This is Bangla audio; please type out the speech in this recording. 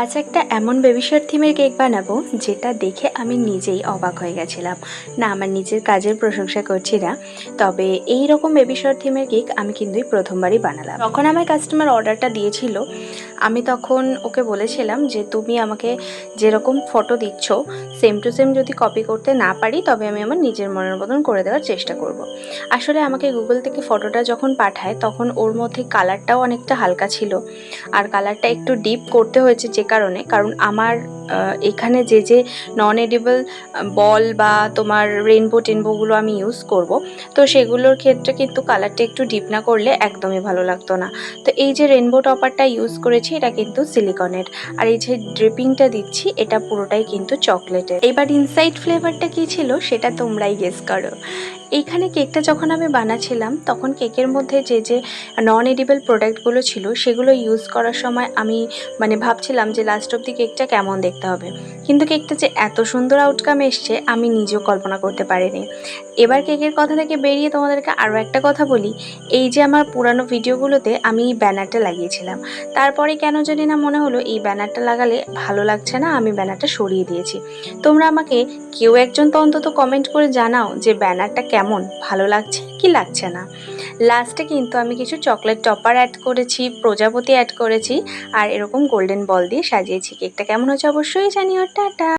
আজ একটা এমন বেবি শাওয়ার থিমের কেক বানাবো যেটা দেখে আমি নিজেই অবাক হয়ে গেছিলাম। না, আমার নিজের কাজের প্রশংসা করছি না, তবে এই রকম বেবি শাওয়ার থিমের কেক আমি কিন্তু প্রথমবারই বানালাম। যখন আমার কাস্টমার অর্ডারটা দিয়েছিল, আমি তখন ওকে বলেছিলাম যে তুমি আমাকে যেরকম ফটো দিচ্ছ সেম টু সেম যদি কপি করতে না পারি তবে আমি আমার নিজের মনের মতন করে দেওয়ার চেষ্টা করব। আসলে আমাকে গুগল থেকে ফটোটা যখন পাঠায় তখন ওর মধ্যে কালারটাও অনেকটা হালকা ছিল, আর কালারটা একটু ডিপ করতে হয়েছে কারণ আমার এখানে যে নন এডিবল বল বা তোমার রেনবোগুলো আমি ইউজ করব, তো সেগুলোর ক্ষেত্রে কিন্তু কালারটা একটু ডিপ না করলে একদমই ভালো লাগতো না। তো এই যে রেনবো টপারটা ইউজ করেছি এটা কিন্তু সিলিকনের, আর এই যে ড্রিপিংটা দিচ্ছি এটা পুরোটাই কিন্তু চকলেটের। এবার ইনসাইড ফ্লেভারটা কি ছিল সেটা তোমরাই গেস করো। এইখানে কেকটা যখন আমি বানাচ্ছিলাম তখন কেকের মধ্যে যে নন এডিবল প্রোডাক্টগুলো ছিল সেগুলো ইউজ করার সময় আমি ভাবছিলাম যে লাস্ট অব্দি কেকটা কেমন দেখতে হবে, কিন্তু কেকটা যে এত সুন্দর আউটকাম এসছে আমি নিজেও কল্পনা করতে পারিনি। এবার কেকের কথা থেকে বেরিয়ে তোমাদেরকে আরও একটা কথা বলি। এই যে আমার পুরানো ভিডিওগুলোতে আমি ব্যানারটা লাগিয়েছিলাম, তারপরে কেন জানি না মনে হলো এই ব্যানারটা লাগালে ভালো লাগছে না, আমি ব্যানারটা সরিয়ে দিয়েছি। তোমরা আমাকে কেউ একজন তো অন্তত কমেন্ট করে জানাও যে ব্যানারটা কেমন, ভালো লাগছে কি লাগছে না। লাস্টে কিন্তু আমি কিছু চকলেট টপার অ্যাড করেছি, প্রজাপতি অ্যাড করেছি, আর এরকম গোল্ডেন বল দিয়ে সাজিয়েছি। কেকটা কেমন হচ্ছে অবশ্যই জানিও। টাটা।